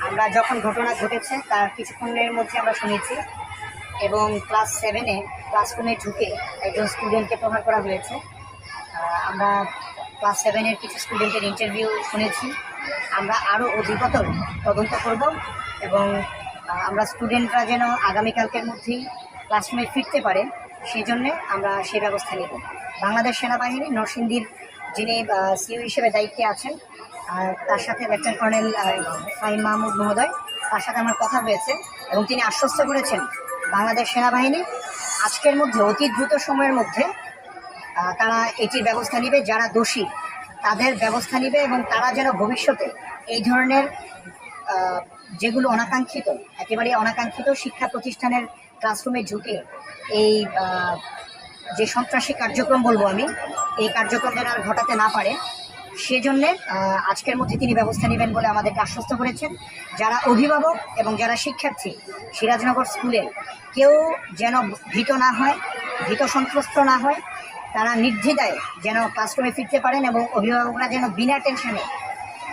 আমরা যখন ঘটনা ঘটেছে তার কিছুক্ষণের মধ্যে আমরা শুনেছি এবং ক্লাস 7-এ ক্লাসরুমে ঢুকে একজন স্টুডেন্টকে প্রহার করা হয়েছে। আমরা ক্লাস 7-এর কিছু স্টুডেন্টের ইন্টারভিউ শুনেছি। আমরা আরও অধিকতর তদন্ত করব এবং আমরা স্টুডেন্টরা যেন আগামীকালকের মধ্যেই ক্লাসরুমে ফিরতে পারে সেই জন্যে আমরা সেই ব্যবস্থা নেব। বাংলাদেশ সেনাবাহিনী নরসিংদীর যিনি সিইও হিসেবে দায়িত্বে আছেন তার সাথে লেফটেন্যান্ট কর্নেল ফাহিম মাহমুদ মহোদয়, তার সাথে আমার কথা হয়েছে এবং তিনি আশ্বস্ত করেছেন বাংলাদেশ সেনাবাহিনী আজকের মধ্যে অতি দ্রুত সময়ের মধ্যে তারা এটির ব্যবস্থা নেবে, যারা দোষী তাদের ব্যবস্থা নেবে এবং তারা যেন ভবিষ্যতে এই ধরনের যেগুলো অনাকাঙ্ক্ষিত, একেবারে অনাকাঙ্ক্ষিত শিক্ষা প্রতিষ্ঠানের ক্লাসরুমে ঢুকে এই যে সন্ত্রাসী কার্যক্রম বলবো আমি, এই কার্যক্রম যেন আর ঘটাতে না পারে সেজন্যে আজকের মধ্যে তিনি ব্যবস্থা নেবেন বলে আমাদেরকে আশ্বস্ত করেছেন। যারা অভিভাবক এবং যারা শিক্ষার্থী সিরাজনগর স্কুলে কেউ যেন ভীত না হয়, ভীত সন্ত্রস্ত না হয়, তারা নির্দ্বিধায় যেন ক্লাসরুমে ফিরতে পারেন এবং অভিভাবকরা যেন বিনা টেনশনে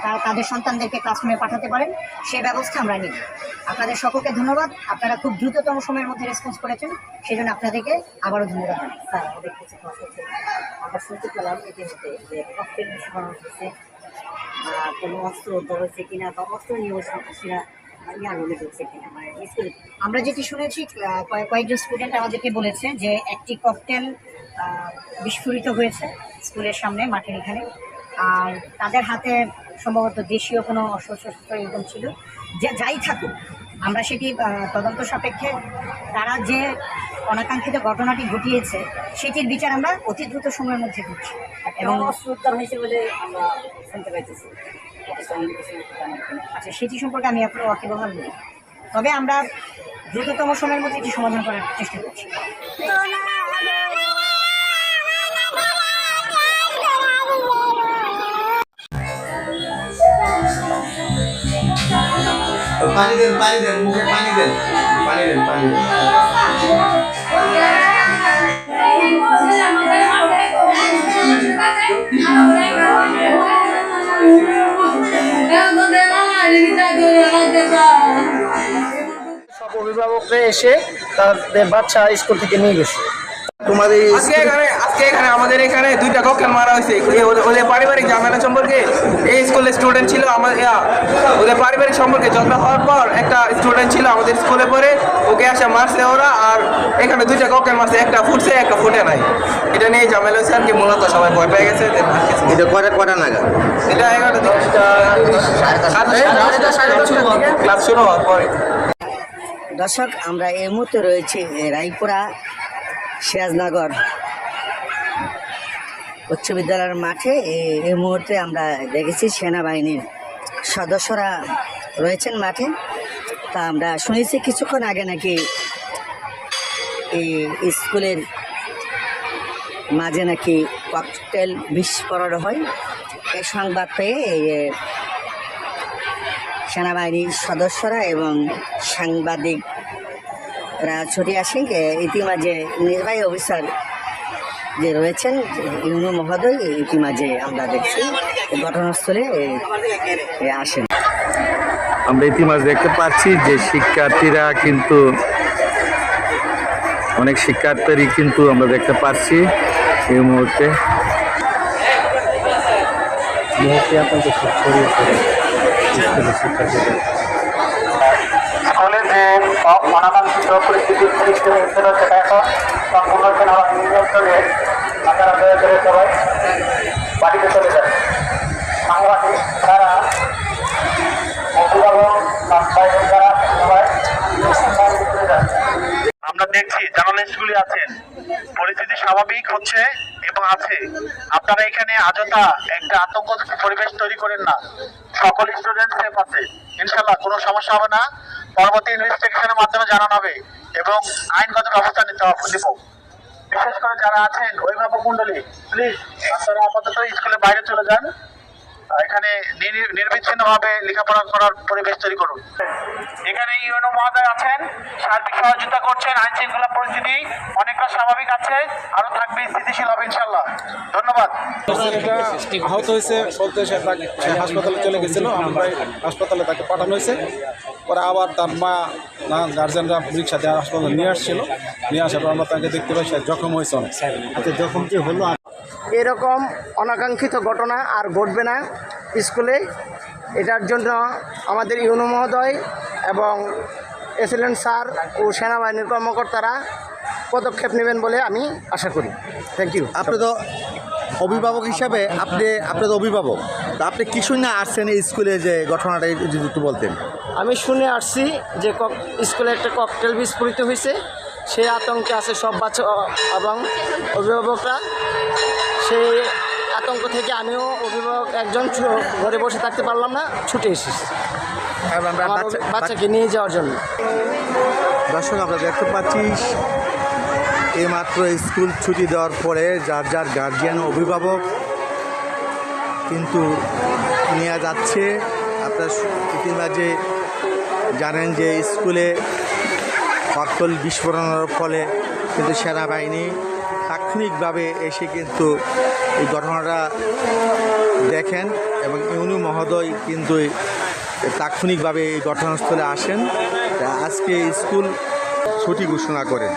তারা তাদের সন্তানদেরকে ক্লাসরুমে পাঠাতে পারেন, সেই ব্যবস্থা আমরা নিই। আপনাদের সকলকে ধন্যবাদ, আপনারা খুব দ্রুততম সময়ের মধ্যে রেসপন্স করেছেন, সেই জন্য আপনাদেরকে আবারও ধন্যবাদ। আমরা শুনতে পেলাম ইতিমধ্যে যে ককটেল বিস্ফোরণ হয়েছে, কোনো অস্ত্র উদ্ধার হয়েছে কিনা বা অস্ত্র নিয়ে সন্ত্রাসীরা আন্দোলনে ঢুকছে কিনা মানে স্কুলে। আমরা যেটি শুনেছি কয়েকজন স্টুডেন্ট আমাদেরকে বলেছে যে একটি ককটেল বিস্ফোরিত হয়েছে স্কুলের সামনে মাঠের এখানে, আর তাদের হাতে সম্ভবত দেশীয় কোনো অস্ত্র এরকম ছিল। যে যাই থাকুক, আমরা সেটি তদন্ত সাপেক্ষে তারা যে অনাকাঙ্ক্ষিত ঘটনাটি ঘটিয়েছে সেটির বিচার আমরা অতি দ্রুত সময়ের মধ্যে করছি এবং অস্ত্র উদ্ধার হয়েছে বলে আমরা শুনতে পাইতেছি। আচ্ছা, সেটি সম্পর্কে আমি আপনার ওয়াকিবহাল বলি, তবে আমরা দ্রুততম সময়ের মধ্যে এটি সমাধান করার চেষ্টা করছি। পানি দেন মুখে পানি দেন। সব অভিভাবকরা এসে তাদের বাচ্চা স্কুল থেকে নিয়ে গেছে। তোমাদের আজকে এখানে আমাদের এখানে দুইটা ককটেল মারা হয়েছে ওদের পারিবারিক ঝামেলা সম্পর্কে। এই স্কুলের স্টুডেন্ট ছিল ওদের পারিবারিক সম্পর্কে ঝগড়া হওয়ার পর একটা স্টুডেন্ট ছিল আমাদের স্কুলে পড়ে, ওকে আসে মারছে ওরা, আর এখানে দুইটা ককটেল মারছে, একটা ফুটছে একটা ফুটে নাই। এটা নিয়ে ঝামেলা হয়েছে আর কি, মূলত সবাই ভয় পেয়ে গেছে। এটা কটা নাগাদ? এটা 11টা ক্লাস শুরু হওয়ার পরে। দর্শক, আমরা এই মুহূর্তে রয়েছে রায়পুরা সিরাজনগর উচ্চ বিদ্যালয়ের মাঠে। এই মুহূর্তে আমরা দেখেছি সেনাবাহিনীর সদস্যরা রয়েছেন মাঠে। তা আমরা শুনেছি কিছুক্ষণ আগে নাকি এই স্কুলের মাঝে নাকি ককটেল বিস্ফোরণ হয়। এই সংবাদ পেয়ে সেনাবাহিনীর সদস্যরা এবং সাংবাদিকরা ছুটে আসেন। ইতিমাঝে নির্বাহী অফিসার যে রয়েছেন ইউনু মহোদয় ইতিমাঝে আমরা দেখছি ঘটনাস্থলে আসেন। আমরা ইতিমাঝে দেখতে পাচ্ছি যে শিক্ষার্থীরা কিন্তু অনেক শিক্ষার্থী কিন্তু আমরা দেখতে পাচ্ছি এই মুহূর্তে স্কুলে যে অনাকাঙ্ক্ষিত পরিস্থিতির সৃষ্টি হয়েছিল সেটা এখন সম্পূর্ণ সেনাবাহিনী নিয়ন্ত্রণে। আপনারা দয়া করে সবাই বাড়িতে চলে যান। সাংবাদিক তারা অভিভাবক যারা সবাই চলে যান। আমরা দেখছি জার্নালিস্টগুলি আছেন, পরিস্থিতি স্বাভাবিক হচ্ছে এবং আছে। আপনারা এখানে আজতা একটা আতঙ্ক পরিবেশ তৈরি করেন না। সকল স্টুডেন্ট সেফ আছে, ইনশাল্লাহ কোনো সমস্যা হবে না। পরবর্তী ইনভেস্টিগেশনের মাধ্যমে জানানো হবে এবং আইনগত ব্যবস্থা নিতে নিব। বিশেষ করে যারা আছেন অভিভাবক মন্ডলী, প্লিজ আপনারা আপাতত স্কুলের বাইরে চলে যান। এখানে নির্বিচ্ছিন্নভাবে লেখাপড়া করার পরিবেশ তৈরি করুন। এখানে ইউনো মহোদয় আছেন, সার্বিক সহযোগিতা করছেন। আইন শৃঙ্খলা পরিস্থিতি অনেকটা স্বাভাবিক আছে, আরো থাকবে, স্থিতিশীল হবে ইনশাল্লাহ। ধন্যবাদ। আহত হয়েছে বলতে সে হাসপাতালে চলে গেছিল, আমরা হাসপাতালে তাকে পাঠানো হয়েছে। পরে আবার তার মা গার্জেনরা রিক্সা দিয়ে হাসপাতালে নিয়ে আসছিল, নিয়ে আসার পর আমরা তাকে দেখতে পাই সে জখম হয়েছে অনেক। জখম যে হলো, এরকম অনাকাঙ্ক্ষিত ঘটনা আর ঘটবে না স্কুলে। এটার জন্য আমাদের ইউনো মহোদয় এবং এসিলেন্ট স্যার ও সেনাবাহিনীর কর্মকর্তারা পদক্ষেপ নেবেন বলে আমি আশা করি। Thank you. আপনি তো অভিভাবক হিসাবে আপনি তো অভিভাবক, তা আপনি কি শুনে আসছেন এই স্কুলে যে ঘটনাটা যদি একটু বলতেন? আমি শুনে আসছি যে স্কুলে একটা ককটেল বিস্ফোরিত হয়েছে, সেই আতঙ্কে আছে সব বাচ্চা এবং অভিভাবকরা। সেই আতঙ্ক থেকে আমিও অভিভাবক একজন ঘরে বসে থাকতে পারলাম না, ছুটে এসেছি আমার বাচ্চাকে নিয়ে যাওয়ার জন্য। দর্শক, আমরা দেখতে পাচ্ছি এইমাত্র স্কুল ছুটি দেওয়ার পরে যার যার গার্জিয়ান অভিভাবক কিন্তু নিয়ে যাচ্ছে। আপনার ইতিমাঝে জানেন যে স্কুলে ককটেল বিস্ফোরণের ফলে কিন্তু সেনাবাহিনী তাৎক্ষণিকভাবে এসে কিন্তু এই ঘটনাটা দেখেন এবং ইউনু মহোদয় কিন্তু তাৎক্ষণিকভাবে এই ঘটনাস্থলে আসেন। আজকে স্কুল ছুটি ঘোষণা করেন।